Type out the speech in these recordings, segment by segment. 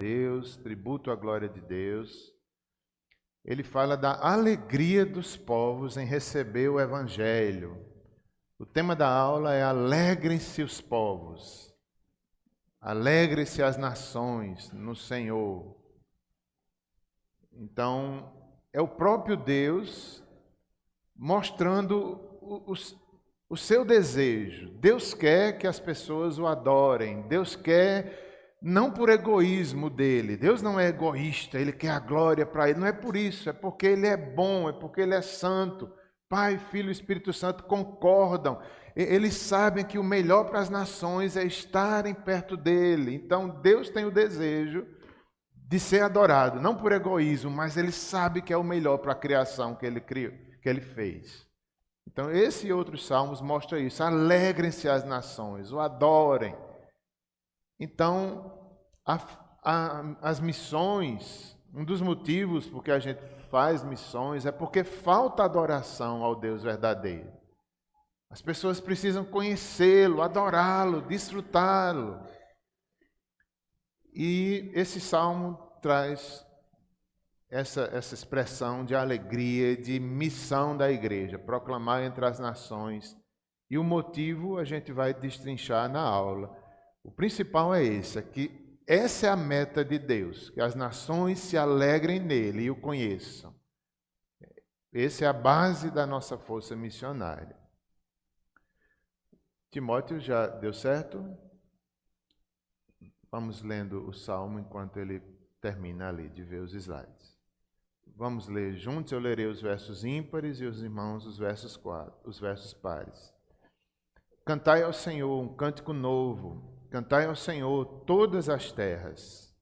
Deus, tributo à glória de Deus. Ele fala da alegria dos povos em receber o Evangelho. O tema da aula é alegrem-se os povos, alegrem-se as nações no Senhor. Então, é o próprio Deus mostrando o seu desejo. Deus quer que as pessoas o adorem. Deus quer, não por egoísmo dele. Deus não é egoísta, ele quer a glória para ele. Não é por isso, é porque ele é bom, é porque ele é santo. Pai, Filho e Espírito Santo concordam. Eles sabem que o melhor para as nações é estarem perto dele. Então, Deus tem o desejo de ser adorado, não por egoísmo, mas ele sabe que é o melhor para a criação que ele criou, que ele fez. Então, esse e outros salmos mostram isso. Alegrem-se as nações, o adorem. Então, as missões, um dos motivos por que a gente faz missões é porque falta adoração ao Deus verdadeiro. As pessoas precisam conhecê-lo, adorá-lo, desfrutá-lo. E esse salmo traz essa expressão de alegria, de missão da igreja, proclamar entre as nações. E o motivo a gente vai destrinchar na aula. O principal é esse, é que essa é a meta de Deus, que as nações se alegrem nele e o conheçam. Essa é a base da nossa força missionária. Timóteo, já deu certo? Vamos lendo o salmo enquanto ele termina ali de ver os slides. Vamos ler juntos, eu lerei os versos ímpares e os irmãos os versos pares. Cantai ao Senhor um cântico novo, cantai ao Senhor todas as terras.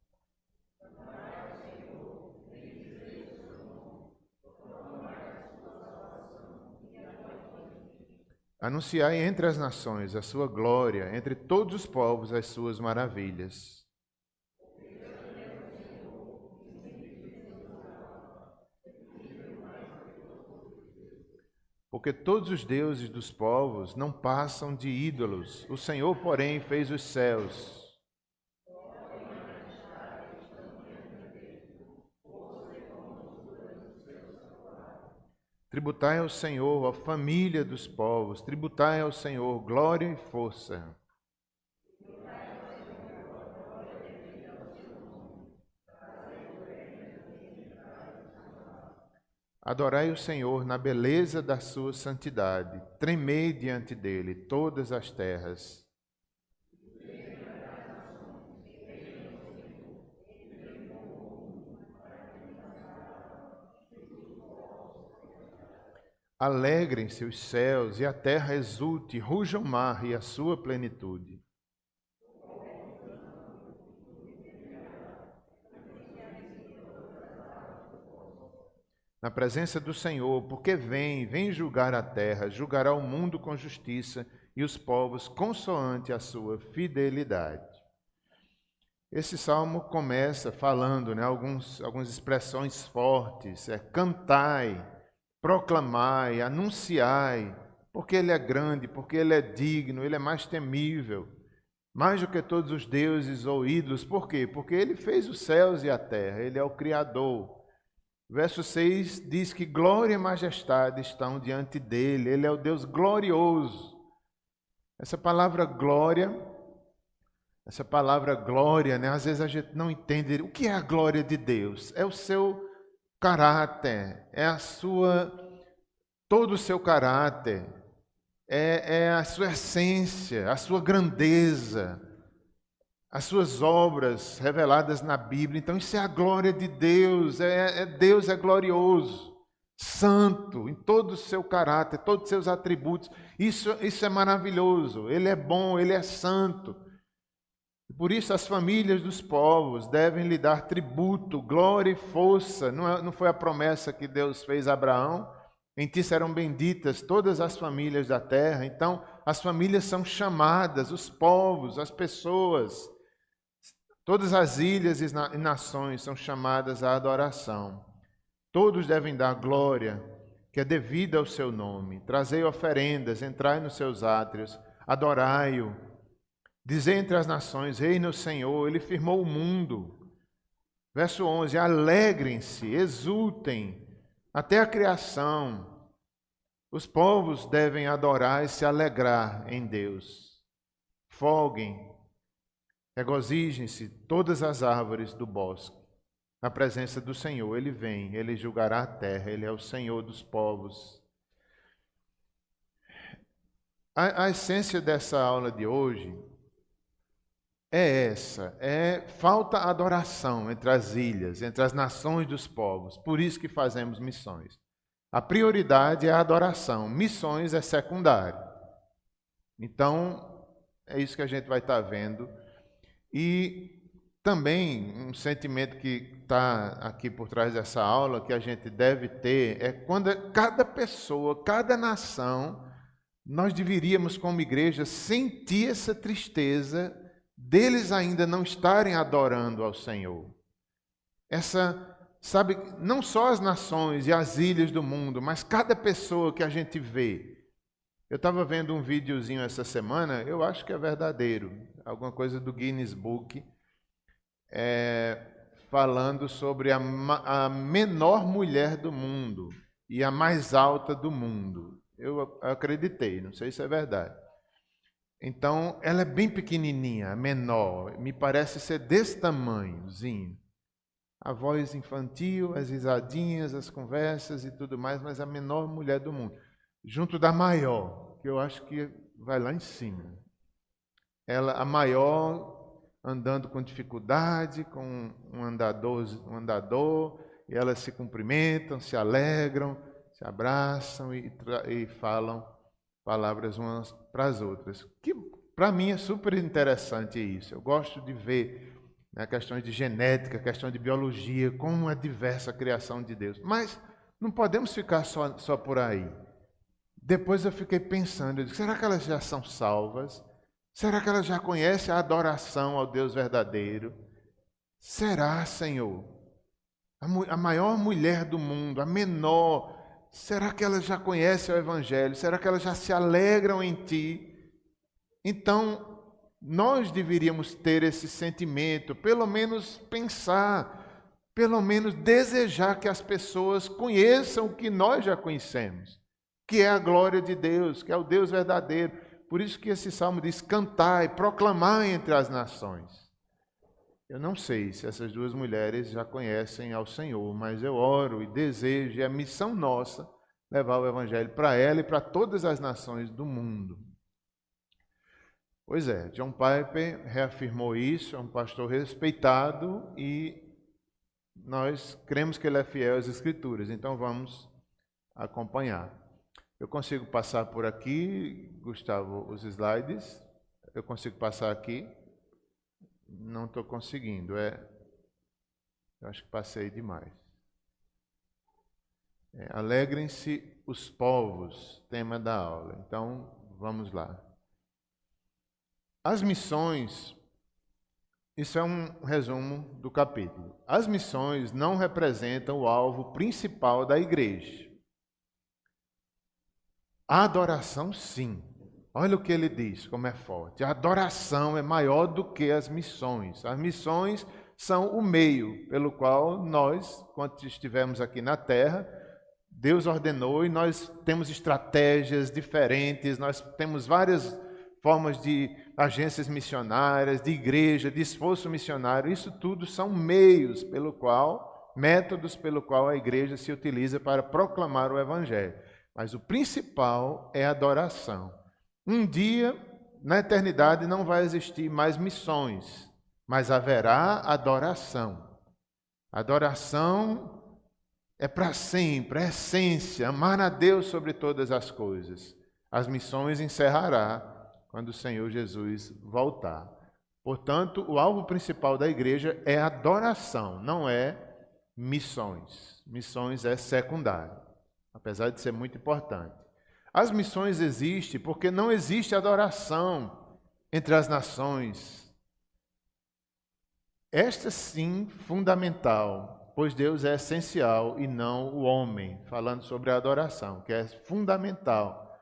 Anunciai entre as nações a sua glória, entre todos os povos as suas maravilhas. Porque todos os deuses dos povos não passam de ídolos, o Senhor, porém, fez os céus. Tributai ao Senhor, a família dos povos, tributai ao Senhor glória e força. Adorai o Senhor na beleza da sua santidade, tremei diante dele todas as terras. Alegrem-se os céus e a terra exulte, ruja o mar e a sua plenitude. Na presença do Senhor, porque vem julgar a terra, julgará o mundo com justiça e os povos consoante a sua fidelidade. Esse salmo começa falando, algumas expressões fortes, cantai, proclamai, anunciai, porque ele é grande, porque ele é digno, ele é mais temível, mais do que todos os deuses ou ídolos. Por quê? Porque ele fez os céus e a terra, ele é o Criador. Verso 6 diz que glória e majestade estão diante dele, ele é o Deus glorioso. Essa palavra glória, às vezes a gente não entende o que é a glória de Deus. É o seu caráter, todo o seu caráter, é a sua essência, a sua grandeza, as suas obras reveladas na Bíblia. Então isso é a glória de Deus, Deus é glorioso, santo, em todo o seu caráter, todos os seus atributos. Isso é maravilhoso, ele é bom, ele é santo. Por isso as famílias dos povos devem lhe dar tributo, glória e força. Não foi a promessa que Deus fez a Abraão? Em ti serão benditas todas as famílias da terra. Então, as famílias são chamadas, os povos, as pessoas, todas as ilhas e nações são chamadas à adoração. Todos devem dar glória, que é devida ao seu nome. Trazei oferendas, entrai nos seus átrios, adorai-o. Dizei entre as nações, reina o Senhor, ele firmou o mundo. Verso 11: alegrem-se, exultem, até a criação. Os povos devem adorar e se alegrar em Deus. Folguem, regozijem-se todas as árvores do bosque. Na presença do Senhor, Ele vem, Ele julgará a terra, Ele é o Senhor dos povos. A essência dessa aula de hoje é essa, falta adoração entre as ilhas, entre as nações dos povos, por isso que fazemos missões. A prioridade é a adoração, missões é secundário. Então, é isso que a gente vai estar vendo. E também um sentimento que está aqui por trás dessa aula, que a gente deve ter, é quando cada pessoa, cada nação, nós deveríamos, como igreja, sentir essa tristeza deles ainda não estarem adorando ao Senhor. Sabe, não só as nações e as ilhas do mundo, mas cada pessoa que a gente vê. Eu estava vendo um videozinho essa semana, eu acho que é verdadeiro, alguma coisa do Guinness Book, falando sobre a menor mulher do mundo e a mais alta do mundo. Eu acreditei, não sei se é verdade. Então, ela é bem pequenininha, menor, me parece ser desse tamanhozinho. A voz infantil, as risadinhas, as conversas e tudo mais, mas a menor mulher do mundo. Junto da maior, que eu acho que vai lá em cima. Ela, a maior, andando com dificuldade, com um andador, e elas se cumprimentam, se alegram, se abraçam e falam palavras umas para as outras. Que para mim é super interessante isso. Eu gosto de ver, né, questões de genética, questão de biologia, como é diversa a criação de Deus. Mas não podemos ficar só por aí. Depois eu fiquei pensando, eu disse, será que elas já são salvas? Será que elas já conhecem a adoração ao Deus verdadeiro? Será, Senhor? A maior mulher do mundo, a menor, será que elas já conhecem o Evangelho? Será que elas já se alegram em Ti? Então, nós deveríamos ter esse sentimento, pelo menos pensar, pelo menos desejar que as pessoas conheçam o que nós já conhecemos, que é a glória de Deus, que é o Deus verdadeiro. Por isso que esse salmo diz, cantai, proclamai entre as nações. Eu não sei se essas duas mulheres já conhecem ao Senhor, mas eu oro e desejo, é a missão nossa, levar o Evangelho para ela e para todas as nações do mundo. Pois é, John Piper reafirmou isso, é um pastor respeitado e nós cremos que ele é fiel às Escrituras, então vamos acompanhar. Eu consigo passar por aqui, Gustavo, os slides? Eu consigo passar aqui? Não estou conseguindo, eu acho que passei demais. Alegrem-se os povos, tema da aula. Então, vamos lá. As missões, isso é um resumo do capítulo. As missões não representam o alvo principal da igreja. A adoração, sim. Olha o que ele diz, como é forte. A adoração é maior do que as missões. As missões são o meio pelo qual nós, quando estivermos aqui na terra, Deus ordenou e nós temos estratégias diferentes, nós temos várias formas de agências missionárias, de igreja, de esforço missionário. Isso tudo são meios métodos pelo qual a igreja se utiliza para proclamar o Evangelho. Mas o principal é a adoração. Um dia, na eternidade, não vai existir mais missões, mas haverá adoração. Adoração é para sempre, é essência, amar a Deus sobre todas as coisas. As missões encerrará quando o Senhor Jesus voltar. Portanto, o alvo principal da igreja é adoração, não é missões. Missões é secundário, apesar de ser muito importante. As missões existem porque não existe adoração entre as nações. Esta sim, fundamental, pois Deus é essencial e não o homem, falando sobre a adoração, que é fundamental.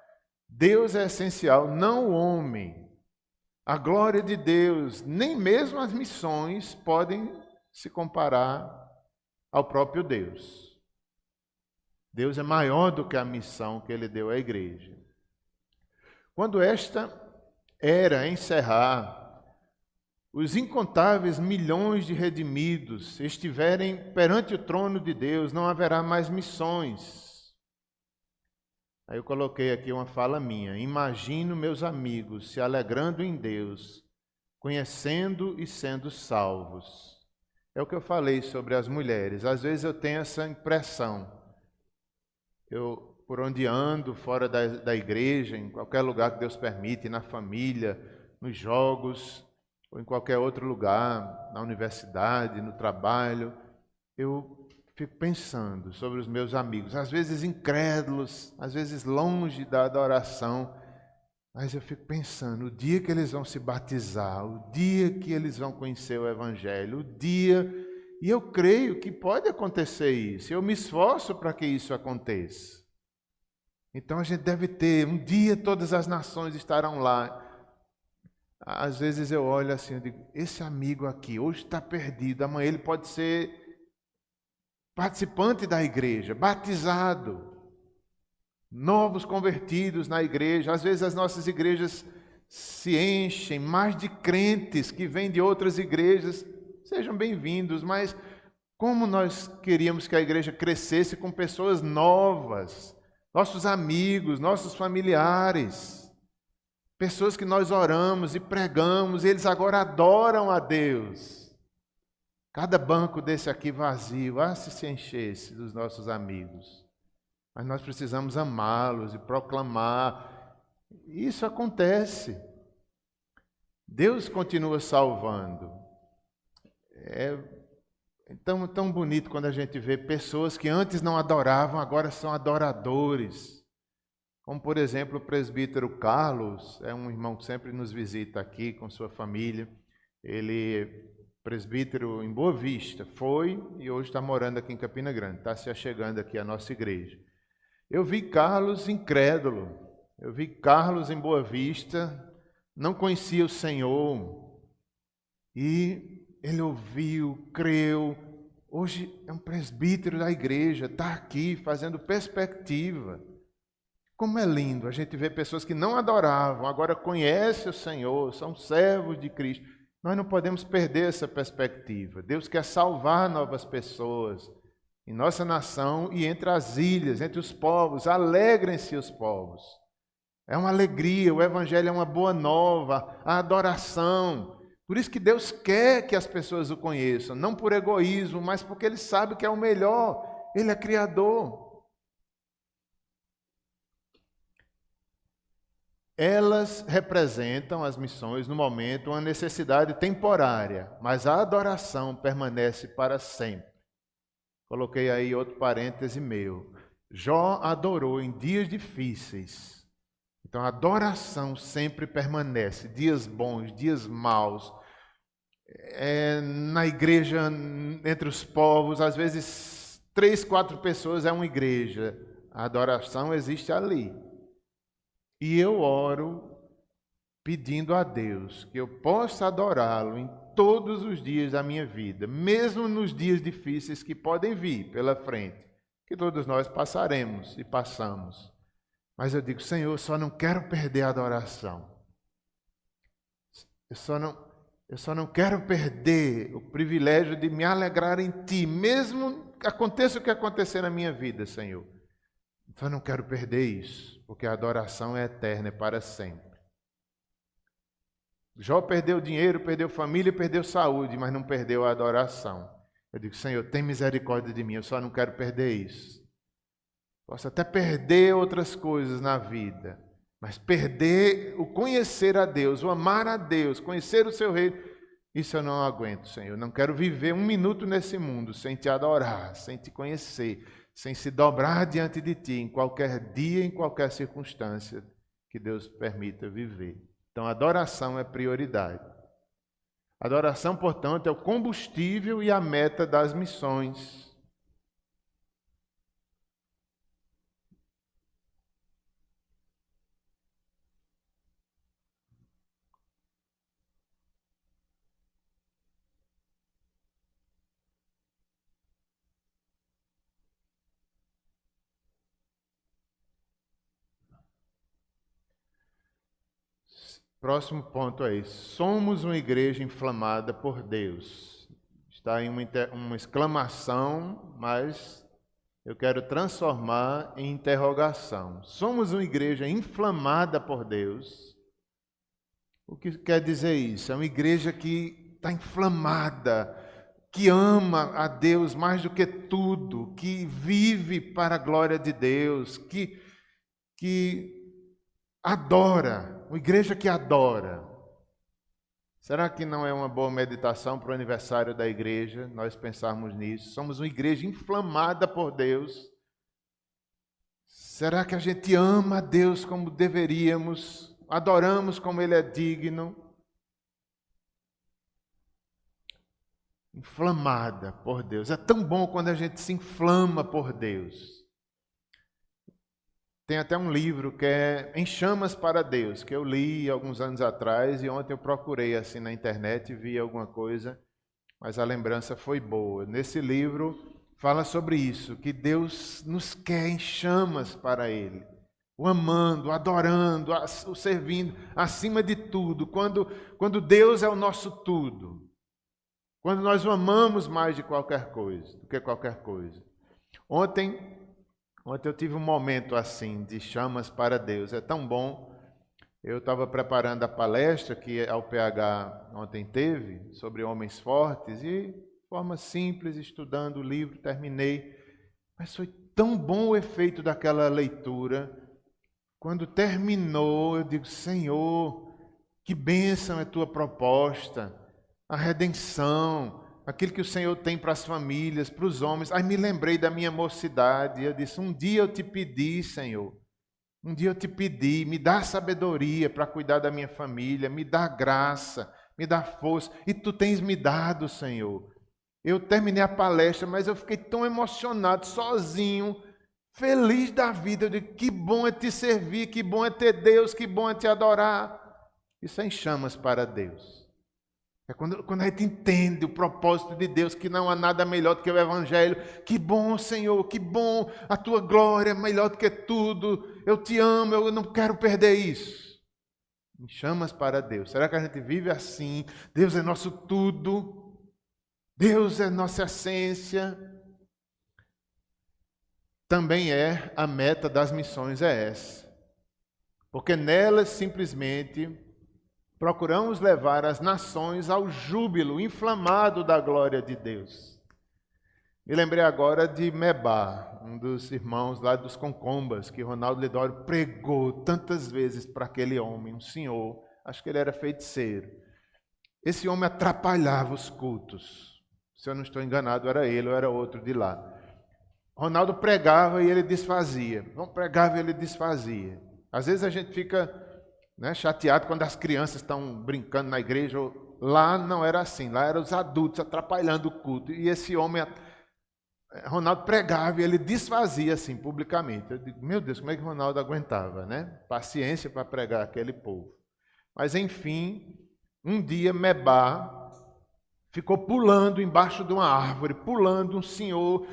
Deus é essencial, não o homem. A glória de Deus, nem mesmo as missões podem se comparar ao próprio Deus. Deus é maior do que a missão que ele deu à igreja. Quando esta era encerrar, os incontáveis milhões de redimidos estiverem perante o trono de Deus, não haverá mais missões. Aí eu coloquei aqui uma fala minha. Imagino meus amigos se alegrando em Deus, conhecendo e sendo salvos. É o que eu falei sobre as mulheres. Às vezes eu tenho essa impressão. Eu, por onde ando, fora da igreja, em qualquer lugar que Deus permite, na família, nos jogos, ou em qualquer outro lugar, na universidade, no trabalho, eu fico pensando sobre os meus amigos, às vezes incrédulos, às vezes longe da adoração, mas eu fico pensando, o dia que eles vão se batizar, o dia que eles vão conhecer o Evangelho, o dia... E eu creio que pode acontecer isso, eu me esforço para que isso aconteça. Então a gente deve ter, um dia todas as nações estarão lá. Às vezes eu olho assim, eu digo, esse amigo aqui hoje está perdido, amanhã ele pode ser participante da igreja, batizado, novos convertidos na igreja. Às vezes as nossas igrejas se enchem mais de crentes que vêm de outras igrejas, sejam bem-vindos, mas como nós queríamos que a igreja crescesse com pessoas novas, nossos amigos, nossos familiares, pessoas que nós oramos e pregamos, e eles agora adoram a Deus. Cada banco desse aqui vazio, se enchesse dos nossos amigos. Mas nós precisamos amá-los e proclamar. Isso acontece. Deus continua salvando. É tão bonito quando a gente vê pessoas que antes não adoravam, agora são adoradores. Como, por exemplo, o presbítero Carlos, é um irmão que sempre nos visita aqui com sua família. Ele é presbítero em Boa Vista, foi e hoje está morando aqui em Campina Grande, está se achegando aqui à nossa igreja. Eu vi Carlos incrédulo, eu vi Carlos em Boa Vista, não conhecia o Senhor, e ele ouviu, creu. Hoje é um presbítero da igreja, está aqui fazendo perspectiva. Como é lindo a gente ver pessoas que não adoravam, agora conhecem o Senhor, são servos de Cristo. Nós não podemos perder essa perspectiva. Deus quer salvar novas pessoas em nossa nação e entre as ilhas, entre os povos. Alegrem-se os povos. É uma alegria, o Evangelho é uma boa nova, a adoração. Por isso que Deus quer que as pessoas o conheçam, não por egoísmo, mas porque Ele sabe que é o melhor. Ele é Criador. Elas representam, as missões, no momento, uma necessidade temporária, mas a adoração permanece para sempre. Coloquei aí outro parêntese meu. Jó adorou em dias difíceis. Então a adoração sempre permanece, dias bons, dias maus. Na igreja, entre os povos, às vezes 3, 4 pessoas é uma igreja. A adoração existe ali. E eu oro pedindo a Deus que eu possa adorá-lo em todos os dias da minha vida, mesmo nos dias difíceis que podem vir pela frente, que todos nós passaremos e passamos. Mas eu digo, Senhor, eu só não quero perder a adoração. Eu só não quero perder o privilégio de me alegrar em Ti, mesmo aconteça o que acontecer na minha vida, Senhor. Só não quero perder isso, porque a adoração é eterna, é para sempre. Jó perdeu dinheiro, perdeu família, perdeu saúde, mas não perdeu a adoração. Eu digo, Senhor, tem misericórdia de mim, eu só não quero perder isso. Posso até perder outras coisas na vida, mas perder o conhecer a Deus, o amar a Deus, conhecer o seu reino, isso eu não aguento, Senhor. Eu não quero viver um minuto nesse mundo sem Te adorar, sem Te conhecer, sem se dobrar diante de Ti, em qualquer dia, em qualquer circunstância que Deus permita viver. Então, a adoração é prioridade. A adoração, portanto, é o combustível e a meta das missões. Próximo ponto é esse. Somos uma igreja inflamada por Deus. Está em uma exclamação, mas eu quero transformar em interrogação. Somos uma igreja inflamada por Deus. O que quer dizer isso? É uma igreja que está inflamada, que ama a Deus mais do que tudo, que vive para a glória de Deus, que adora, uma igreja que adora. Será que não é uma boa meditação para o aniversário da igreja, nós pensarmos nisso? Somos uma igreja inflamada por Deus. Será que a gente ama a Deus como deveríamos? Adoramos como Ele é digno? Inflamada por Deus. É tão bom quando a gente se inflama por Deus. Tem até um livro que é Em Chamas para Deus, que eu li alguns anos atrás e ontem eu procurei assim na internet e vi alguma coisa, mas a lembrança foi boa. Nesse livro fala sobre isso, que Deus nos quer em chamas para Ele, o amando, o adorando, o servindo, acima de tudo, quando Deus é o nosso tudo, quando nós o amamos mais de qualquer coisa, do que qualquer coisa. Ontem eu tive um momento assim, de chamas para Deus. É tão bom. Eu estava preparando a palestra que a UPH ontem teve, sobre homens fortes, e de forma simples, estudando o livro, terminei. Mas foi tão bom o efeito daquela leitura. Quando terminou, eu digo, Senhor, que bênção é tua proposta, a redenção, aquilo que o Senhor tem para as famílias, para os homens. Aí me lembrei da minha mocidade, e eu disse, um dia eu te pedi, Senhor, um dia eu te pedi, me dá sabedoria para cuidar da minha família, me dá graça, me dá força, e tu tens me dado, Senhor. Eu terminei a palestra, mas eu fiquei tão emocionado, sozinho, feliz da vida. Eu digo, que bom é te servir, que bom é ter Deus, que bom é te adorar. Isso é em chamas para Deus. É quando a gente entende o propósito de Deus, que não há nada melhor do que o Evangelho. Que bom, Senhor, que bom, a tua glória é melhor do que tudo. Eu te amo, eu não quero perder isso. Em chamas para Deus. Será que a gente vive assim? Deus é nosso tudo. Deus é nossa essência. Também é a meta das missões, é essa. Porque nelas simplesmente procuramos levar as nações ao júbilo inflamado da glória de Deus. Me lembrei agora de Mebá, um dos irmãos lá dos Concombas, que Ronaldo Lidório pregou tantas vezes para aquele homem, um senhor, acho que ele era feiticeiro. Esse homem atrapalhava os cultos. Se eu não estou enganado, era ele ou era outro de lá. Ronaldo pregava e ele desfazia. Pregava e ele desfazia. Às vezes a gente fica chateado quando as crianças estão brincando na igreja. Lá não era assim, lá eram os adultos atrapalhando o culto. E esse homem, Ronaldo pregava e ele desfazia assim publicamente. Eu digo, meu Deus, como é que Ronaldo aguentava, né? Paciência para pregar aquele povo. Mas enfim, um dia Mebá ficou pulando embaixo de uma árvore, pulando um senhor,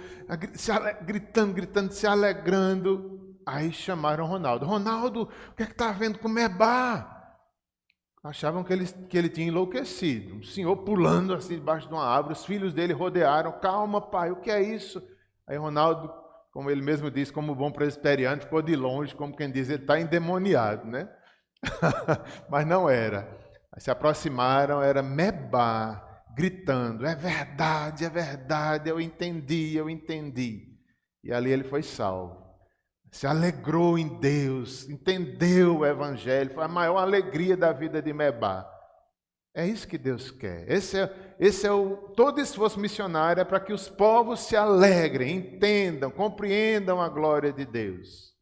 gritando, se alegrando. Aí chamaram Ronaldo. Ronaldo, o que é que está havendo com Mebá? Achavam que ele tinha enlouquecido. Um senhor pulando assim debaixo de uma árvore. Os filhos dele rodearam. Calma, pai, o que é isso? Aí Ronaldo, como ele mesmo disse, como bom presbiteriano, ficou de longe, como quem diz, ele está endemoniado, né? Mas não era. Aí se aproximaram, era Mebá, gritando, é verdade, eu entendi. E ali ele foi salvo. Se alegrou em Deus, entendeu o Evangelho, foi a maior alegria da vida de Mebá. É isso que Deus quer. Todo esforço missionário é para que os povos se alegrem, entendam, compreendam a glória de Deus.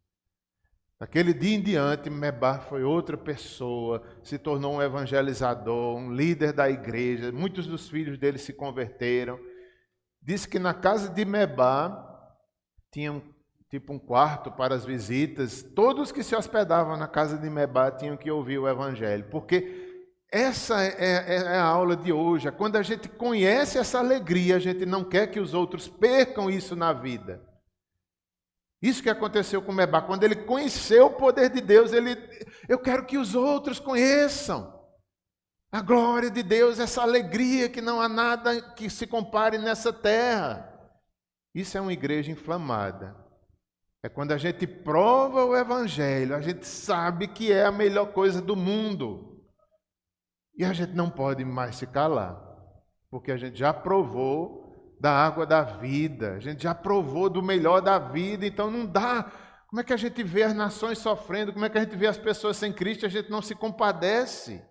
Daquele dia em diante, Mebá foi outra pessoa, se tornou um evangelizador, um líder da igreja, muitos dos filhos dele se converteram. Diz que na casa de Mebá tinha tipo um quarto para as visitas. Todos que se hospedavam na casa de Mebá tinham que ouvir o evangelho, porque essa é a aula de hoje. Quando a gente conhece essa alegria, a gente não quer que os outros percam isso na vida. Isso que aconteceu com Mebá, quando ele conheceu o poder de Deus, eu quero que os outros conheçam a glória de Deus, essa alegria que não há nada que se compare nessa terra. Isso é uma igreja inflamada. É quando a gente prova o Evangelho, a gente sabe que é a melhor coisa do mundo. E a gente não pode mais se calar, porque a gente já provou da água da vida, a gente já provou do melhor da vida, então não dá. Como é que a gente vê as nações sofrendo? Como é que a gente vê as pessoas sem Cristo? A gente não se compadece.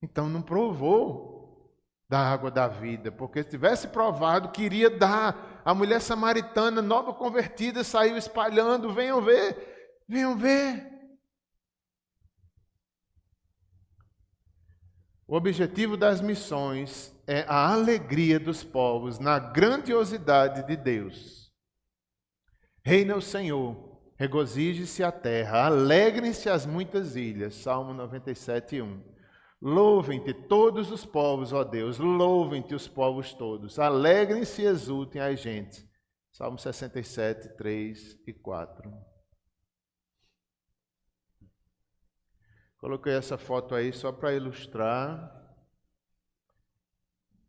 Então não provou da água da vida, porque se tivesse provado, queria dar. A mulher samaritana, nova convertida, saiu espalhando, venham ver, venham ver. O objetivo das missões é a alegria dos povos na grandiosidade de Deus. Reina o Senhor, regozije-se a terra, alegrem-se as muitas ilhas. Salmo 97, 1. Louvem-te todos os povos, ó Deus, louvem-te os povos todos, alegrem-se e exultem as gentes. Salmo 67, 3 e 4. Coloquei essa foto aí só para ilustrar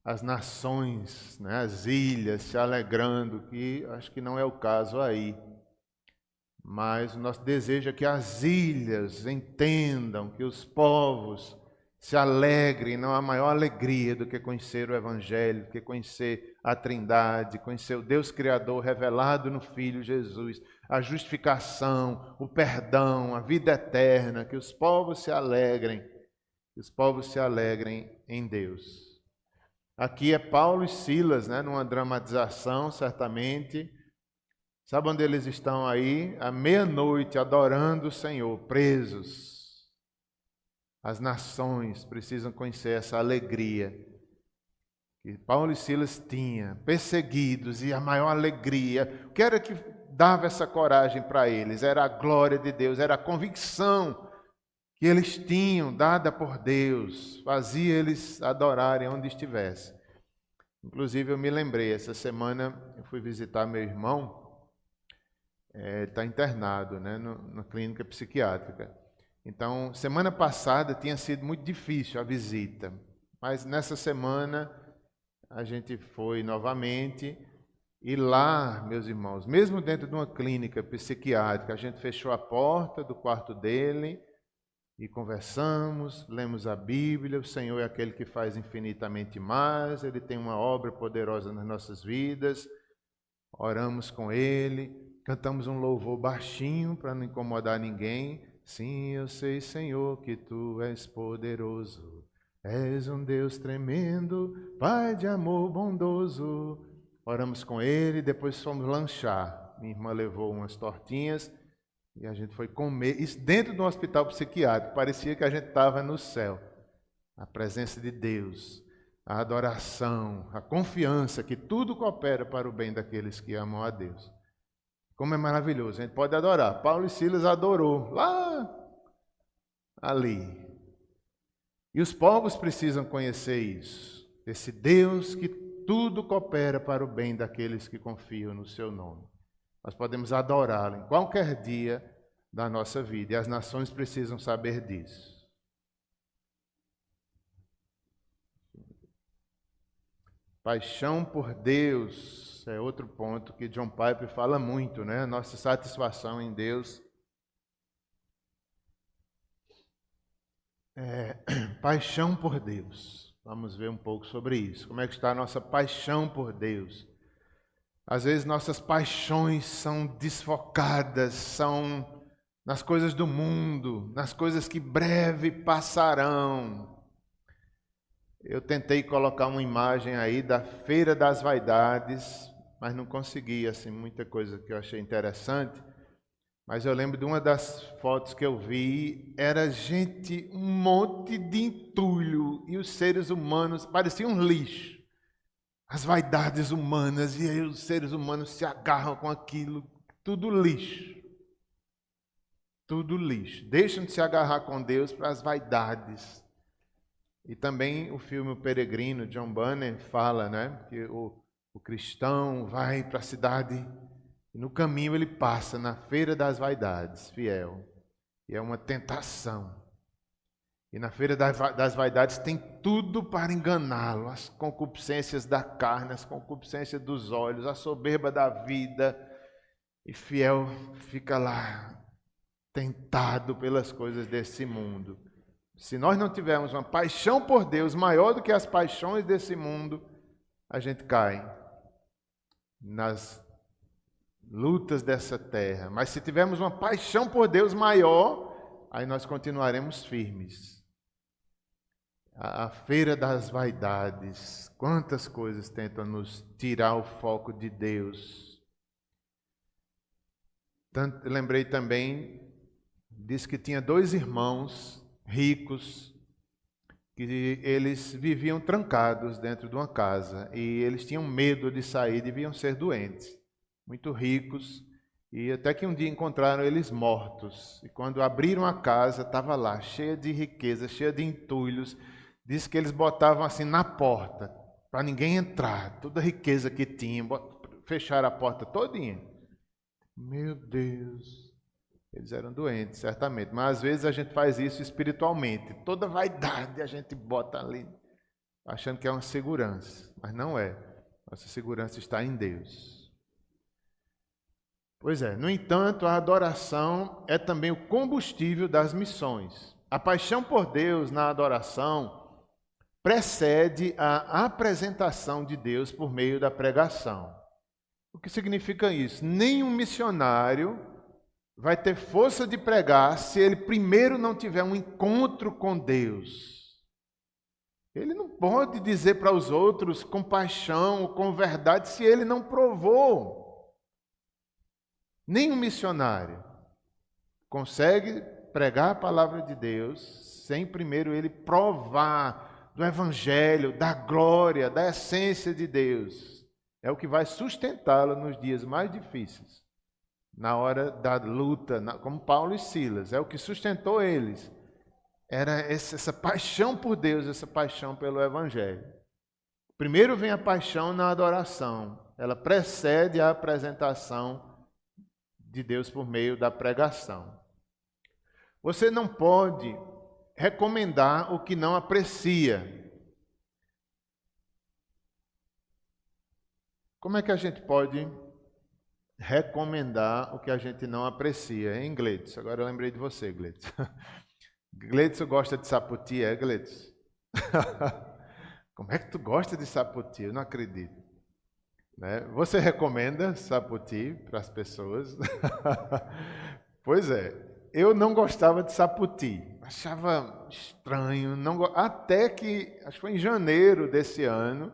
as nações, né, as ilhas se alegrando, que acho que não é o caso aí. Mas o nosso desejo é que as ilhas entendam, que os povos se alegrem. Não há maior alegria do que conhecer o Evangelho, do que conhecer a Trindade, conhecer o Deus Criador revelado no Filho Jesus, a justificação, o perdão, a vida eterna, que os povos se alegrem, que os povos se alegrem em Deus. Aqui é Paulo e Silas, né, numa dramatização, certamente. Sabe onde eles estão aí? À meia-noite, adorando o Senhor, presos. As nações precisam conhecer essa alegria que Paulo e Silas tinham, perseguidos, e a maior alegria. O que era que dava essa coragem para eles? Era a glória de Deus, era a convicção que eles tinham, dada por Deus, fazia eles adorarem onde estivessem. Inclusive, eu me lembrei, essa semana eu fui visitar meu irmão, ele está internado, né, na clínica psiquiátrica. Então, semana passada tinha sido muito difícil a visita, mas nessa semana a gente foi novamente, e lá, meus irmãos, mesmo dentro de uma clínica psiquiátrica, a gente fechou a porta do quarto dele e conversamos, lemos a Bíblia. O Senhor é aquele que faz infinitamente mais, Ele tem uma obra poderosa nas nossas vidas, oramos com Ele, cantamos um louvor baixinho para não incomodar ninguém. Sim, eu sei, Senhor, que Tu és poderoso, és um Deus tremendo, Pai de amor bondoso. Oramos com Ele, depois fomos lanchar. Minha irmã levou umas tortinhas e a gente foi comer. Isso dentro de um hospital psiquiátrico, parecia que a gente estava no céu. A presença de Deus, a adoração, a confiança que tudo coopera para o bem daqueles que amam a Deus. Como é maravilhoso, a gente pode adorar. Paulo e Silas adorou lá, ali. E os povos precisam conhecer isso. Esse Deus que tudo coopera para o bem daqueles que confiam no seu nome. Nós podemos adorá-lo em qualquer dia da nossa vida. E as nações precisam saber disso. Paixão por Deus é outro ponto que John Piper fala muito, né? Nossa satisfação em Deus. Paixão por Deus. Vamos ver um pouco sobre isso. Como é que está a nossa paixão por Deus? Às vezes nossas paixões são desfocadas, são nas coisas do mundo, nas coisas que breve passarão. Eu tentei colocar uma imagem aí da Feira das Vaidades, mas não consegui, assim, muita coisa que eu achei interessante. Mas eu lembro de uma das fotos que eu vi, era gente, um monte de entulho, e os seres humanos pareciam um lixo. As vaidades humanas, e aí os seres humanos se agarram com aquilo, tudo lixo. Tudo lixo. Deixam de se agarrar com Deus para as vaidades. E também o filme O Peregrino, John Bunyan, fala, né, que o cristão vai para a cidade E no caminho ele passa na feira das vaidades, fiel. E é uma tentação. E na feira das vaidades tem tudo para enganá-lo. As concupiscências da carne, as concupiscências dos olhos, a soberba da vida. E fiel fica lá, tentado pelas coisas desse mundo. Se nós não tivermos uma paixão por Deus maior do que as paixões desse mundo, a gente cai nas lutas dessa terra. Mas se tivermos uma paixão por Deus maior, aí nós continuaremos firmes. A feira das vaidades, quantas coisas tentam nos tirar o foco de Deus. Lembrei também, diz que tinha 2 irmãos ricos, que eles viviam trancados dentro de uma casa, e eles tinham medo de sair, deviam ser doentes, muito ricos, e até que um dia encontraram eles mortos, e quando abriram a casa, estava lá, cheia de riqueza, cheia de entulhos. Diz que eles botavam assim na porta, para ninguém entrar, toda a riqueza que tinham, fecharam a porta todinha. Meu Deus, eles eram doentes, certamente, mas às vezes a gente faz isso espiritualmente, toda vaidade a gente bota ali, achando que é uma segurança, mas não é, nossa segurança está em Deus. Pois é, no entanto, a adoração é também o combustível das missões. A paixão por Deus na adoração precede a apresentação de Deus por meio da pregação. O que significa isso? Nenhum missionário vai ter força de pregar se ele primeiro não tiver um encontro com Deus. Ele não pode dizer para os outros com paixão ou com verdade se ele não provou. Nenhum missionário consegue pregar a palavra de Deus sem primeiro ele provar do Evangelho, da glória, da essência de Deus. É o que vai sustentá-lo nos dias mais difíceis, na hora da luta, como Paulo e Silas. É o que sustentou eles. Era essa paixão por Deus, essa paixão pelo Evangelho. Primeiro vem a paixão na adoração. Ela precede a apresentação de Deus por meio da pregação. Você não pode recomendar o que não aprecia. Como é que a gente pode recomendar o que a gente não aprecia, hein, Gleidson? Agora eu lembrei de você, Gleidson. Gleidson gosta de sapoti, é, Gleidson? Como é que tu gosta de sapoti? Eu não acredito. Né? Você recomenda sapoti para as pessoas? Pois é. Eu não gostava de sapoti, achava estranho, até que, acho que foi em janeiro desse ano,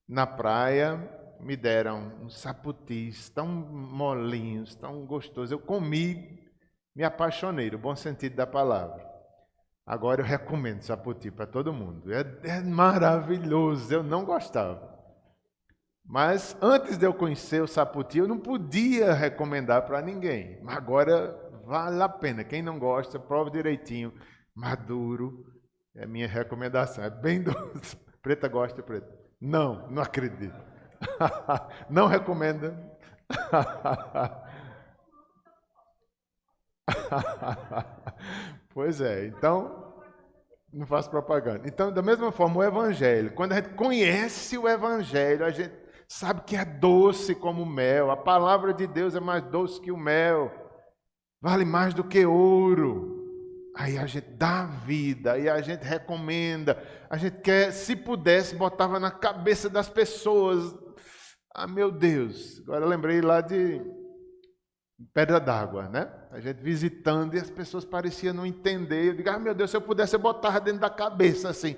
na praia, me deram uns saputis tão molinhos, tão gostosos. Eu comi, me apaixonei, no bom sentido da palavra. Agora eu recomendo saputi para todo mundo, é maravilhoso, eu não gostava. Mas antes de eu conhecer o saputi, eu não podia recomendar para ninguém, agora vale a pena. Quem não gosta, prova direitinho. Maduro é a minha recomendação. É bem doce. Preta gosta, preta? Não, não acredito. Não recomenda. Pois é, então, não faço propaganda. Então, da mesma forma, o Evangelho. Quando a gente conhece o Evangelho, a gente sabe que é doce como mel. A palavra de Deus é mais doce que o mel. Vale mais do que ouro. Aí a gente dá vida, aí a gente recomenda, a gente quer, se pudesse, botava na cabeça das pessoas. Ah, meu Deus, agora eu lembrei lá de Pedra d'Água, né? A gente visitando e as pessoas pareciam não entender. Eu digo, ah, meu Deus, se eu pudesse, eu botava dentro da cabeça, assim,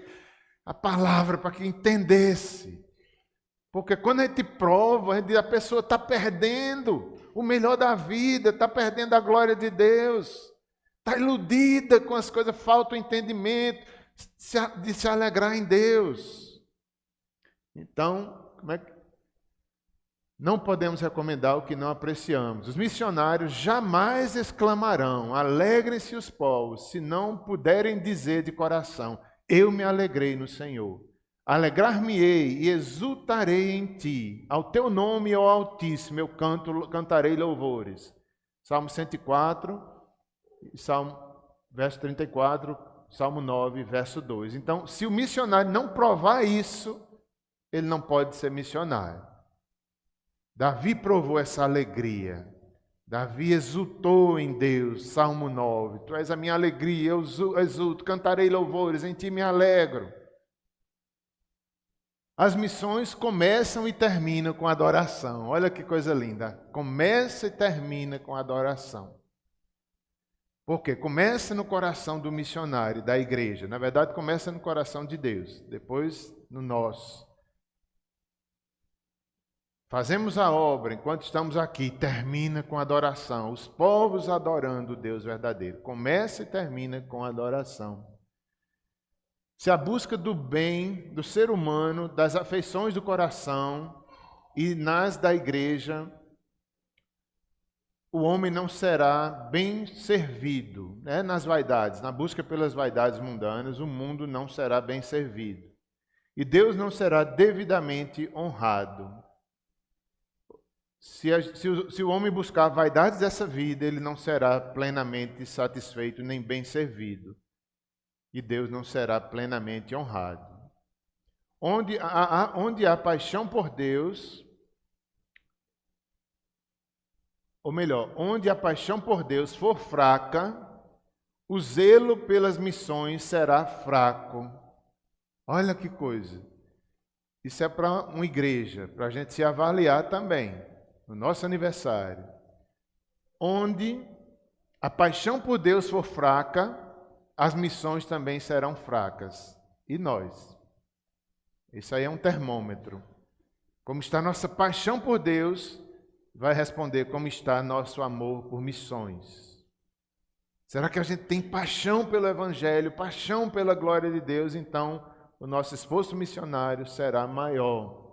a palavra para que entendesse. Porque quando a gente prova, a gente diz, a pessoa está perdendo o melhor da vida, está perdendo a glória de Deus, está iludida com as coisas, falta o entendimento de se alegrar em Deus. Então, como é que não podemos recomendar o que não apreciamos? Os missionários jamais exclamarão, alegrem-se os povos, se não puderem dizer de coração, eu me alegrei no Senhor. Alegrar-me-ei e exultarei em ti. Ao teu nome, ó Altíssimo, eu cantarei louvores. Salmo 104, verso 34, Salmo 9, verso 2. Então, se o missionário não provar isso, ele não pode ser missionário. Davi provou essa alegria. Davi exultou em Deus, Salmo 9. Tu és a minha alegria, eu exulto, cantarei louvores, em ti me alegro. As missões começam e terminam com adoração. Olha que coisa linda. Começa e termina com adoração. Por quê? Começa no coração do missionário, da igreja. Na verdade, começa no coração de Deus, depois no nosso. Fazemos a obra enquanto estamos aqui, termina com adoração. Os povos adorando o Deus verdadeiro. Começa e termina com adoração. Se a busca do bem do ser humano, das afeições do coração e nas da igreja, o homem não será bem servido, né? Nas vaidades, na busca pelas vaidades mundanas, o mundo não será bem servido. E Deus não será devidamente honrado. Se o homem buscar vaidades dessa vida, ele não será plenamente satisfeito nem bem servido. E Deus não será plenamente honrado. Onde há paixão por Deus, ou melhor, onde a paixão por Deus for fraca, o zelo pelas missões será fraco. Olha que coisa. Isso é para uma igreja, para a gente se avaliar também, no nosso aniversário. Onde a paixão por Deus for fraca, as missões também serão fracas. E nós? Isso aí é um termômetro. Como está nossa paixão por Deus, vai responder como está nosso amor por missões. Será que a gente tem paixão pelo Evangelho, paixão pela glória de Deus? Então, o nosso esforço missionário será maior.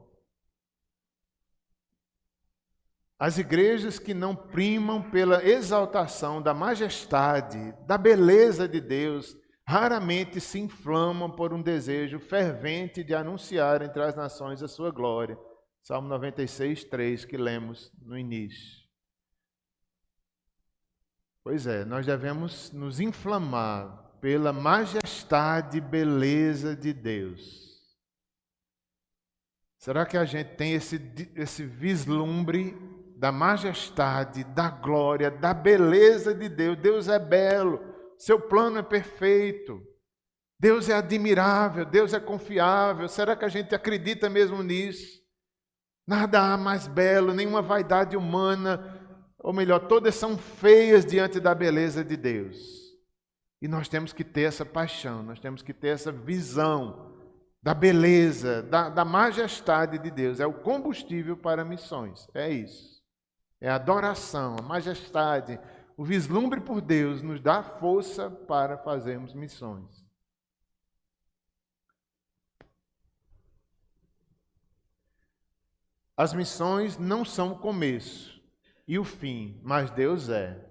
As igrejas que não primam pela exaltação da majestade, da beleza de Deus, raramente se inflamam por um desejo fervente de anunciar entre as nações a sua glória. Salmo 96, 3, que lemos no início. Pois é, nós devemos nos inflamar pela majestade e beleza de Deus. Será que a gente tem esse vislumbre da majestade, da glória, da beleza de Deus? Deus é belo, seu plano é perfeito, Deus é admirável, Deus é confiável. Será que a gente acredita mesmo nisso? Nada há mais belo, nenhuma vaidade humana, ou melhor, todas são feias diante da beleza de Deus. E nós temos que ter essa paixão, nós temos que ter essa visão da beleza, da majestade de Deus. É o combustível para missões, é isso. É a adoração, a majestade, o vislumbre por Deus nos dá força para fazermos missões. As missões não são o começo e o fim, mas Deus é.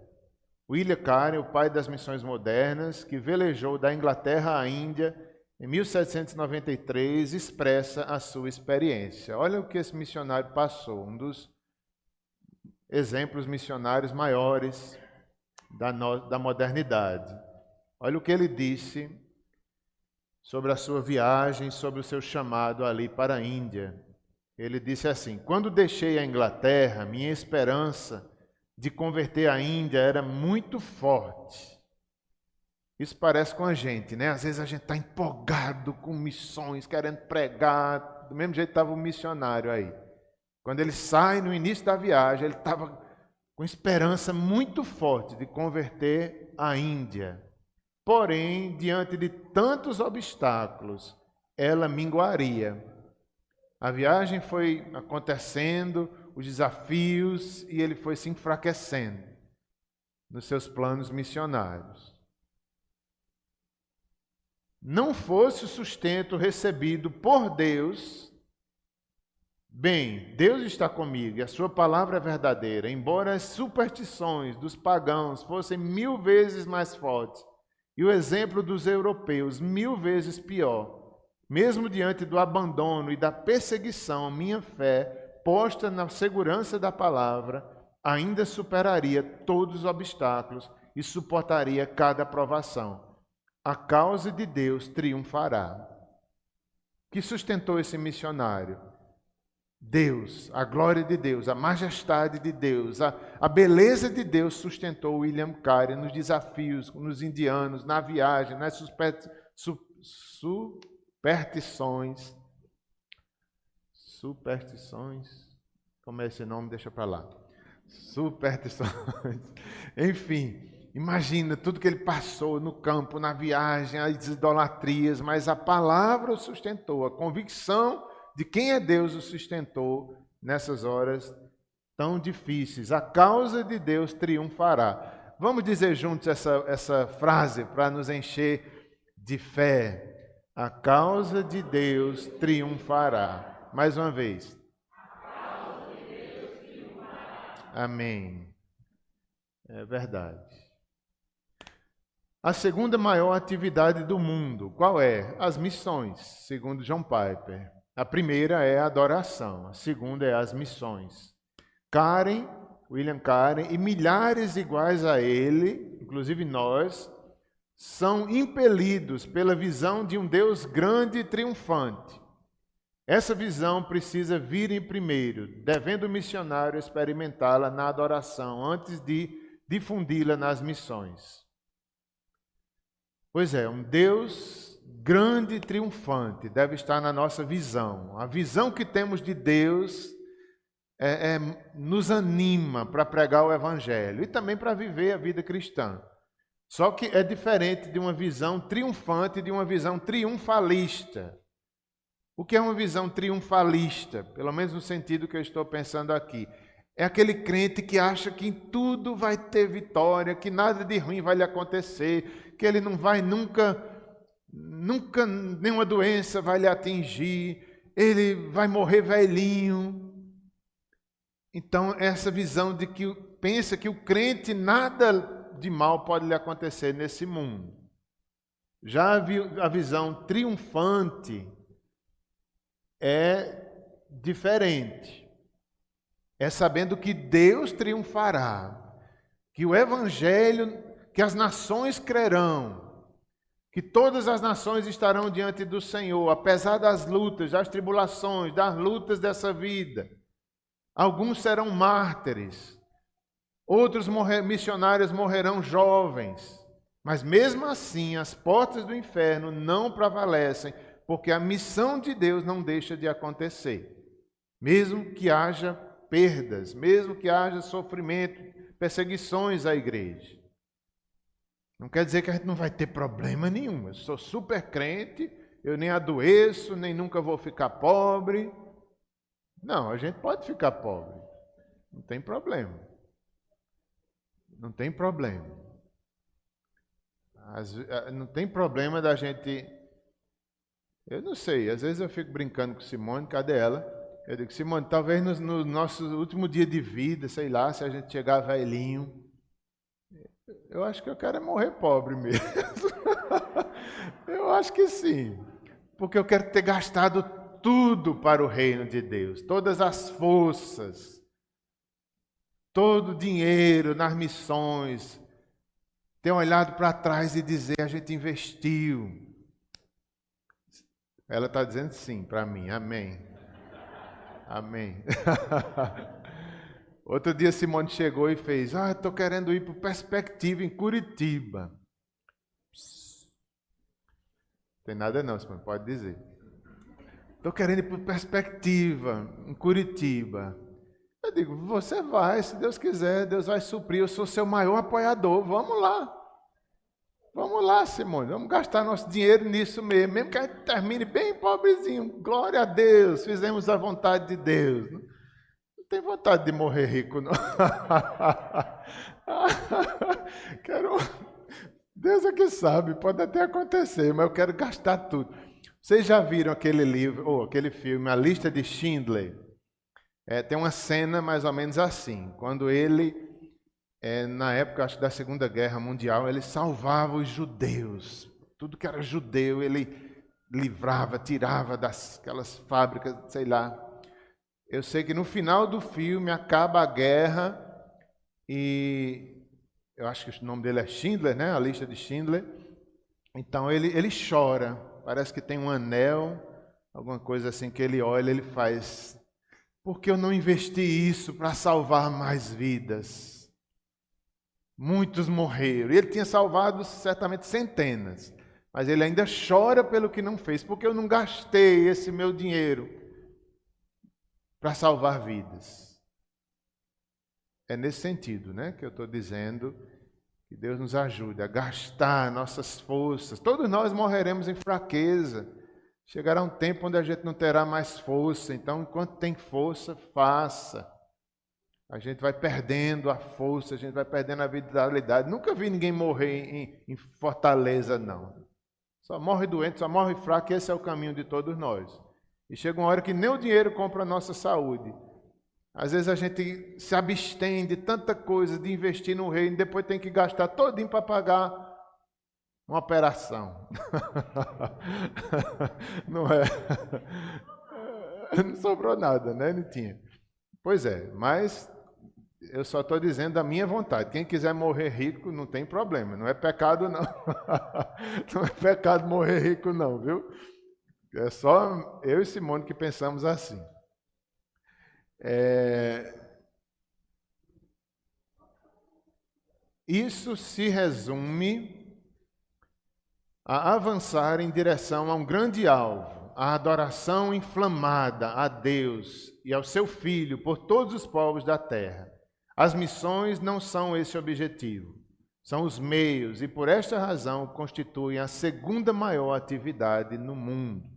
William Carey, o pai das missões modernas, que velejou da Inglaterra à Índia em 1793, expressa a sua experiência. Olha o que esse missionário passou, um dos exemplos missionários maiores da modernidade. Olha o que ele disse sobre a sua viagem, sobre o seu chamado ali para a Índia. Ele disse assim: quando deixei a Inglaterra, minha esperança de converter a Índia era muito forte. Isso parece com a gente, né? Às vezes a gente está empolgado com missões, querendo pregar. Do mesmo jeito estava o missionário aí. Quando ele sai no início da viagem, ele estava com esperança muito forte de converter a Índia. Porém, diante de tantos obstáculos, ela minguaria. A viagem foi acontecendo, os desafios, e ele foi se enfraquecendo nos seus planos missionários. Não fosse o sustento recebido por Deus. Bem, Deus está comigo e a sua palavra é verdadeira, embora as superstições dos pagãos fossem 1000 vezes mais fortes e o exemplo dos europeus 1000 vezes pior, mesmo diante do abandono e da perseguição, minha fé, posta na segurança da palavra, ainda superaria todos os obstáculos e suportaria cada provação. A causa de Deus triunfará. Que sustentou esse missionário? Deus, a glória de Deus, a majestade de Deus, a beleza de Deus sustentou William Carey nos desafios, nos indianos, na viagem, nas superstições, como é esse nome? Deixa para lá. Superstições. Enfim, imagina tudo que ele passou no campo, na viagem, as idolatrias, mas a palavra o sustentou, a convicção de quem é Deus o sustentou nessas horas tão difíceis. A causa de Deus triunfará. Vamos dizer juntos essa frase para nos encher de fé. A causa de Deus triunfará. Mais uma vez. A causa de Deus triunfará. Amém. É verdade. A segunda maior atividade do mundo, qual é? As missões, segundo John Piper. A primeira é a adoração, a segunda é as missões. William Carey e milhares iguais a ele, inclusive nós, são impelidos pela visão de um Deus grande e triunfante. Essa visão precisa vir em primeiro, devendo o missionário experimentá-la na adoração, antes de difundi-la nas missões. Pois é, um Deus grande e triunfante deve estar na nossa visão. A visão que temos de Deus nos anima para pregar o Evangelho e também para viver a vida cristã. Só que é diferente de uma visão triunfante e de uma visão triunfalista. O que é uma visão triunfalista? Pelo menos no sentido que eu estou pensando aqui. É aquele crente que acha que em tudo vai ter vitória, que nada de ruim vai lhe acontecer, que ele não vai nunca nenhuma doença vai lhe atingir, ele vai morrer velhinho. Então, essa visão de que pensa que o crente nada de mal pode lhe acontecer nesse mundo. Já a visão triunfante é diferente. É sabendo que Deus triunfará, que o Evangelho, que as nações crerão, que todas as nações estarão diante do Senhor, apesar das lutas, das tribulações, das lutas dessa vida. Alguns serão mártires, outros missionários morrerão jovens, mas mesmo assim as portas do inferno não prevalecem, porque a missão de Deus não deixa de acontecer. Mesmo que haja perdas, mesmo que haja sofrimento, perseguições à igreja. Não quer dizer que a gente não vai ter problema nenhum. Eu sou super crente, eu nem adoeço, nem nunca vou ficar pobre. Não, a gente pode ficar pobre. Não tem problema. Não tem problema. Não tem problema da gente... Eu não sei, às vezes eu fico brincando com Simone, cadê ela? Eu digo, Simone, talvez no nosso último dia de vida, sei lá, se a gente chegar velhinho, eu acho que eu quero é morrer pobre mesmo. Eu acho que sim. Porque eu quero ter gastado tudo para o reino de Deus. Todas as forças. Todo o dinheiro nas missões. Ter olhado para trás e dizer, a gente investiu. Ela está dizendo sim para mim. Amém. Amém. Outro dia Simone chegou e fez, estou querendo ir para o Perspectiva em Curitiba. Não tem nada não, Simone, pode dizer. Estou querendo ir para o Perspectiva em Curitiba. Eu digo, você vai, se Deus quiser, Deus vai suprir, eu sou seu maior apoiador, vamos lá. Vamos lá, Simone, vamos gastar nosso dinheiro nisso mesmo que a gente termine bem pobrezinho. Glória a Deus, fizemos a vontade de Deus. Não tem vontade de morrer rico, não. Deus é que sabe, pode até acontecer, mas eu quero gastar tudo. Vocês já viram aquele livro, ou aquele filme, A Lista de Schindler? Tem uma cena mais ou menos assim, quando ele, na época acho que da Segunda Guerra Mundial, ele salvava os judeus, tudo que era judeu, ele livrava, tirava daquelas fábricas, sei lá. Eu sei que no final do filme acaba a guerra e eu acho que o nome dele é Schindler, né? A lista de Schindler. Então ele chora, parece que tem um anel, alguma coisa assim que ele olha, ele faz: por que eu não investi isso para salvar mais vidas? Muitos morreram. E ele tinha salvado certamente centenas, mas ele ainda chora pelo que não fez, porque eu não gastei esse meu dinheiro para salvar vidas. É nesse sentido, né, que eu estou dizendo. Que Deus nos ajude a gastar nossas forças. Todos nós morreremos em fraqueza. Chegará um tempo onde a gente não terá mais força. Então, enquanto tem força, faça. A gente vai perdendo a força, a gente vai perdendo a vitalidade. Nunca vi ninguém morrer em Fortaleza, não. Só morre doente, só morre fraco, e esse é o caminho de todos nós. E chega uma hora que nem o dinheiro compra a nossa saúde. Às vezes a gente se abstém de tanta coisa, de investir no reino, depois tem que gastar todinho para pagar uma operação. Não é? Não sobrou nada, né, Nitinha? Pois é, mas eu só estou dizendo da minha vontade. Quem quiser morrer rico, não tem problema. Não é pecado, não. Não é pecado morrer rico, não, viu? É só eu e Simone que pensamos assim. Isso se resume a avançar em direção a um grande alvo, a adoração inflamada a Deus e ao seu Filho por todos os povos da terra. As missões não são esse objetivo, são os meios e por esta razão constituem a segunda maior atividade no mundo.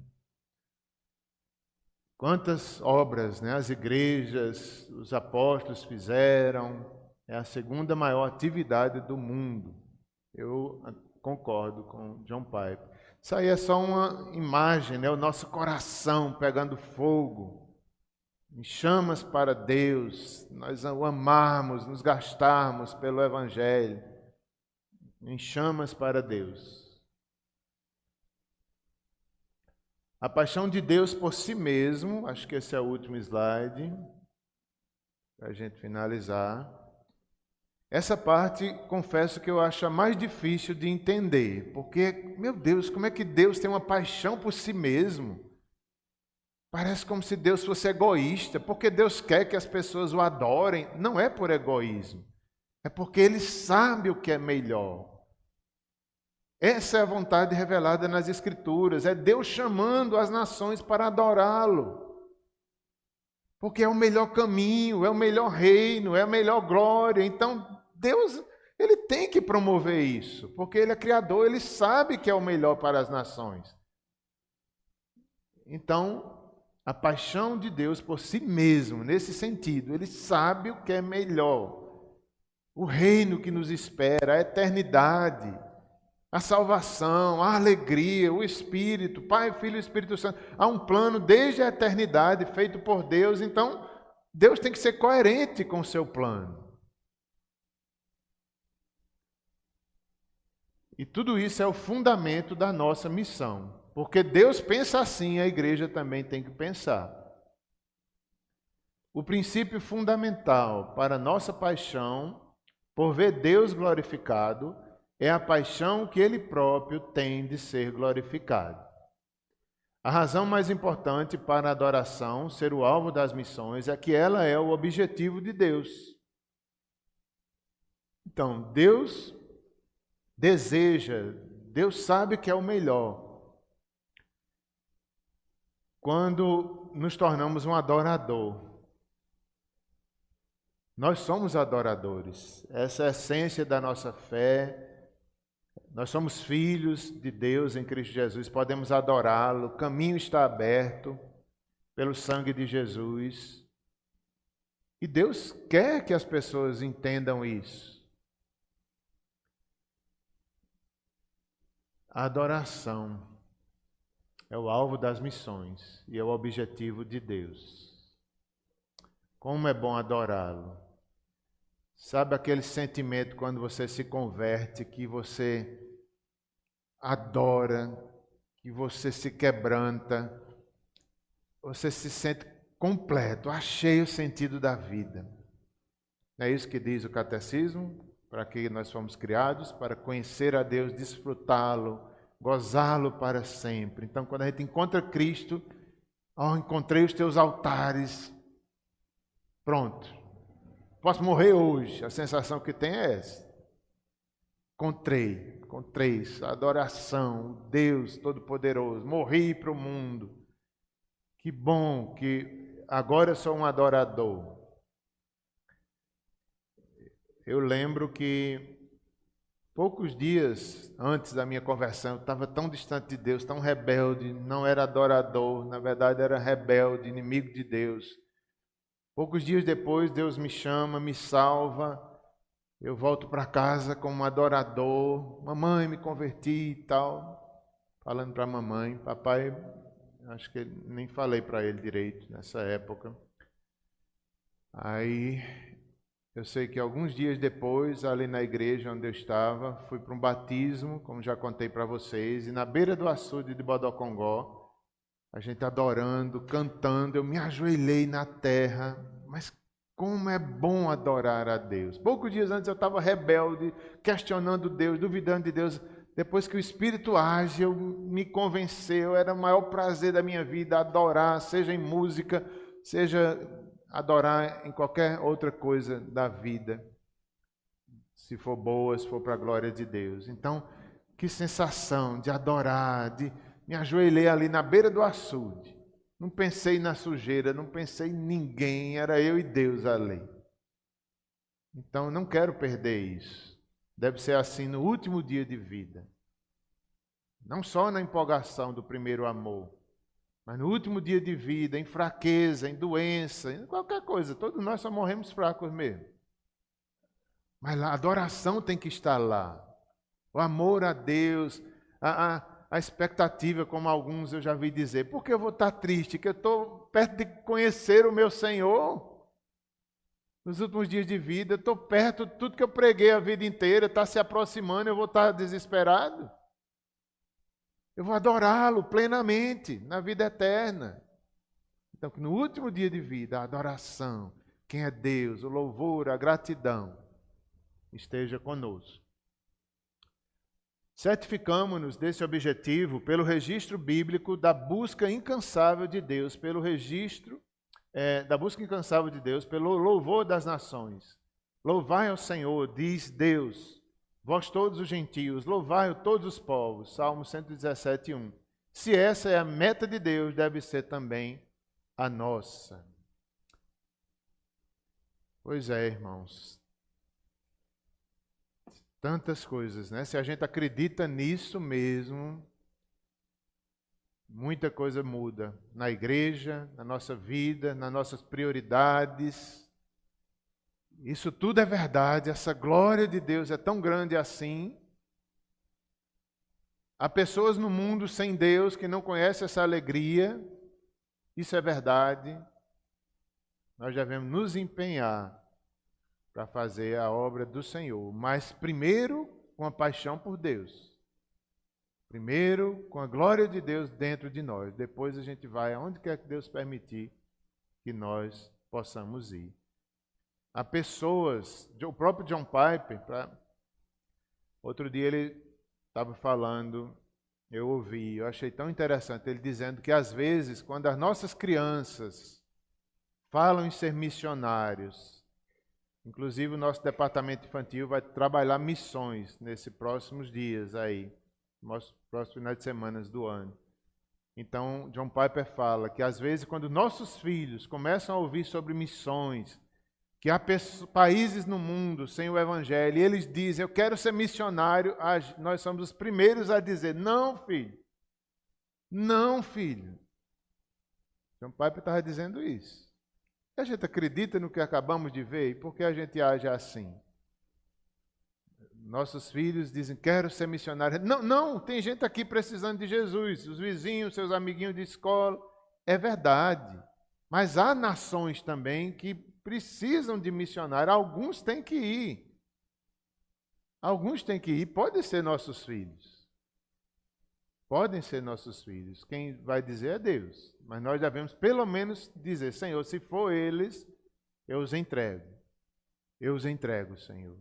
Quantas obras, né, as igrejas, os apóstolos fizeram, é a segunda maior atividade do mundo. Eu concordo com John Piper. Isso aí é só uma imagem, né, o nosso coração pegando fogo, em chamas para Deus, nós o amarmos, nos gastarmos pelo Evangelho, em chamas para Deus. A paixão de Deus por si mesmo, acho que esse é o último slide, para a gente finalizar. Essa parte, confesso que eu acho a mais difícil de entender, porque, meu Deus, como é que Deus tem uma paixão por si mesmo? Parece como se Deus fosse egoísta, porque Deus quer que as pessoas o adorem, não é por egoísmo, é porque Ele sabe o que é melhor. Essa é a vontade revelada nas Escrituras, é Deus chamando as nações para adorá-lo. Porque é o melhor caminho, é o melhor reino, é a melhor glória. Então, Deus, Ele tem que promover isso, porque Ele é Criador, Ele sabe que é o melhor para as nações. Então, a paixão de Deus por si mesmo, nesse sentido, Ele sabe o que é melhor. O reino que nos espera, a eternidade, a salvação, a alegria, o Espírito, Pai, Filho e Espírito Santo. Há um plano desde a eternidade feito por Deus, então Deus tem que ser coerente com o seu plano. E tudo isso é o fundamento da nossa missão, porque Deus pensa assim, a igreja também tem que pensar. O princípio fundamental para a nossa paixão por ver Deus glorificado é a paixão que Ele próprio tem de ser glorificado. A razão mais importante para a adoração ser o alvo das missões é que ela é o objetivo de Deus. Então, Deus deseja, Deus sabe que é o melhor. Quando nos tornamos um adorador, nós somos adoradores. Essa é a essência da nossa fé. Nós somos filhos de Deus em Cristo Jesus, podemos adorá-lo, o caminho está aberto pelo sangue de Jesus. E Deus quer que as pessoas entendam isso. A adoração é o alvo das missões e é o objetivo de Deus. Como é bom adorá-lo. Sabe aquele sentimento quando você se converte, que você adora, que você se quebranta, você se sente completo, achei o sentido da vida. Não é isso que diz o catecismo? Para que nós fomos criados, para conhecer a Deus, desfrutá-lo, gozá-lo para sempre. Então, quando a gente encontra Cristo, encontrei os teus altares, pronto. Posso morrer hoje, a sensação que tem é essa. Encontrei adoração, Deus Todo-Poderoso, morri para o mundo. Que bom que agora eu sou um adorador. Eu lembro que poucos dias antes da minha conversão, eu estava tão distante de Deus, tão rebelde, não era adorador, na verdade era rebelde, inimigo de Deus. Poucos dias depois, Deus me chama, me salva, eu volto para casa como adorador, mamãe, me converti e tal, falando para a mamãe, papai, acho que nem falei para ele direito nessa época. Aí eu sei que alguns dias depois, ali na igreja onde eu estava, fui para um batismo, como já contei para vocês, e na beira do açude de Bodocongó, a gente adorando, cantando, eu me ajoelhei na terra, mas como é bom adorar a Deus. Poucos dias antes eu estava rebelde, questionando Deus, duvidando de Deus. Depois que o Espírito age, me convenceu, era o maior prazer da minha vida adorar, seja em música, seja adorar em qualquer outra coisa da vida, se for boa, se for para a glória de Deus. Então, que sensação de adorar, de me ajoelhei ali na beira do açude. Não pensei na sujeira, não pensei em ninguém, era eu e Deus ali. Então, não quero perder isso. Deve ser assim no último dia de vida. Não só na empolgação do primeiro amor, mas no último dia de vida, em fraqueza, em doença, em qualquer coisa. Todos nós só morremos fracos mesmo. Mas a adoração tem que estar lá. O amor a Deus, a expectativa, como alguns eu já vi dizer. Por que eu vou estar triste? Que eu estou perto de conhecer o meu Senhor. Nos últimos dias de vida, eu estou perto de tudo que eu preguei a vida inteira, está se aproximando, eu vou estar desesperado. Eu vou adorá-lo plenamente na vida eterna. Então, que no último dia de vida, a adoração, quem é Deus, o louvor, a gratidão, esteja conosco. Certificamos-nos desse objetivo pelo registro bíblico da busca incansável de Deus, pelo registro da busca incansável de Deus, pelo louvor das nações. Louvai ao Senhor, diz Deus, vós todos os gentios, louvai-o todos os povos. Salmo 117, 1. Se essa é a meta de Deus, deve ser também a nossa. Pois é, irmãos. Tantas coisas, né? Se a gente acredita nisso mesmo, muita coisa muda na igreja, na nossa vida, nas nossas prioridades. Isso tudo é verdade, essa glória de Deus é tão grande assim. Há pessoas no mundo sem Deus que não conhecem essa alegria, isso é verdade. Nós devemos nos empenhar para fazer a obra do Senhor, mas primeiro com a paixão por Deus. Primeiro com a glória de Deus dentro de nós. Depois a gente vai aonde quer que Deus permitir que nós possamos ir. Há pessoas, o próprio John Piper, outro dia ele estava falando, eu ouvi, eu achei tão interessante, ele dizendo que às vezes, quando as nossas crianças falam em ser missionários, inclusive o nosso departamento infantil vai trabalhar missões nesses próximos dias aí, nos próximos finais de semana do ano. Então, John Piper fala que às vezes quando nossos filhos começam a ouvir sobre missões, que há países no mundo sem o Evangelho, e eles dizem, eu quero ser missionário, nós somos os primeiros a dizer, não, filho. Não, filho. John Piper estava dizendo isso. A gente acredita no que acabamos de ver, e por que a gente age assim? Nossos filhos dizem, quero ser missionário. Não, não, tem gente aqui precisando de Jesus, os vizinhos, seus amiguinhos de escola. É verdade. Mas há nações também que precisam de missionário. Alguns têm que ir. Alguns têm que ir. Podem ser nossos filhos. Podem ser nossos filhos. Quem vai dizer é Deus. Mas nós devemos pelo menos dizer, Senhor, se for eles, eu os entrego. Eu os entrego, Senhor.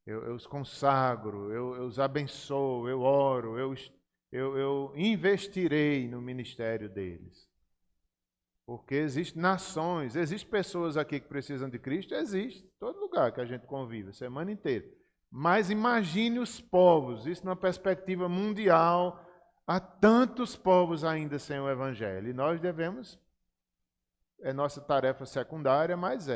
Eu os consagro, eu os abençoo, eu oro, eu investirei no ministério deles. Porque existem nações, existem pessoas aqui que precisam de Cristo, existe, todo lugar que a gente convive, a semana inteira. Mas imagine os povos, isso numa perspectiva mundial, há tantos povos ainda sem o Evangelho. E nós devemos, é nossa tarefa secundária, mas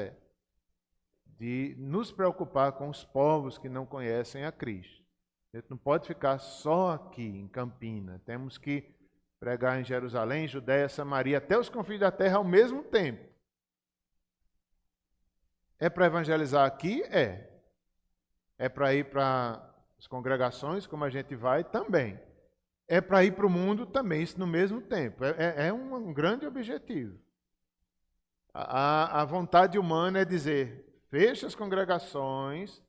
de nos preocupar com os povos que não conhecem a Cristo. A gente não pode ficar só aqui em Campina, temos que pregar em Jerusalém, Judéia, Samaria, até os confins da terra ao mesmo tempo. É para evangelizar aqui? É para ir para as congregações, como a gente vai? Também. É para ir para o mundo? Também, isso no mesmo tempo. É um grande objetivo. A vontade humana é dizer, fecha as congregações,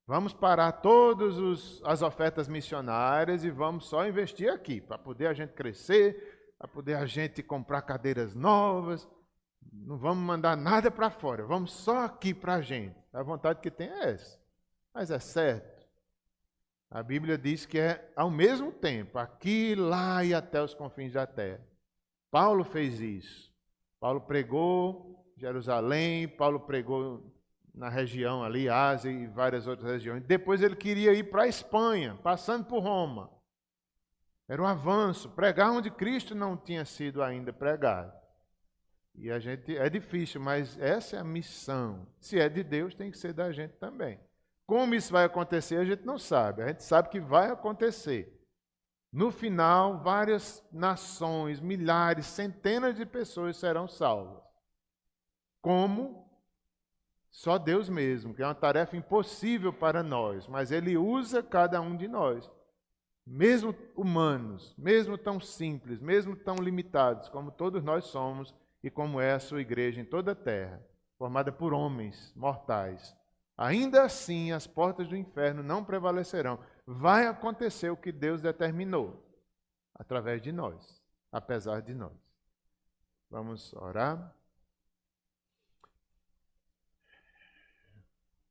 vamos parar todas as ofertas missionárias e vamos só investir aqui, para poder a gente crescer, para poder a gente comprar cadeiras novas. Não vamos mandar nada para fora, vamos só aqui para a gente. A vontade que tem é essa. Mas é certo. A Bíblia diz que é ao mesmo tempo, aqui, lá e até os confins da terra. Paulo fez isso. Paulo pregou em Jerusalém, Paulo pregou na região ali, Ásia e várias outras regiões. Depois ele queria ir para a Espanha, passando por Roma. Era um avanço, pregar onde Cristo não tinha sido ainda pregado. E a gente, é difícil, mas essa é a missão. Se é de Deus, tem que ser da gente também. Como isso vai acontecer, a gente não sabe. A gente sabe que vai acontecer. No final, várias nações, milhares, centenas de pessoas serão salvas. Como? Só Deus mesmo, que é uma tarefa impossível para nós, mas Ele usa cada um de nós, mesmo humanos, mesmo tão simples, mesmo tão limitados, como todos nós somos e como é a sua igreja em toda a terra, formada por homens mortais. Ainda assim, as portas do inferno não prevalecerão. Vai acontecer o que Deus determinou, através de nós, apesar de nós. Vamos orar?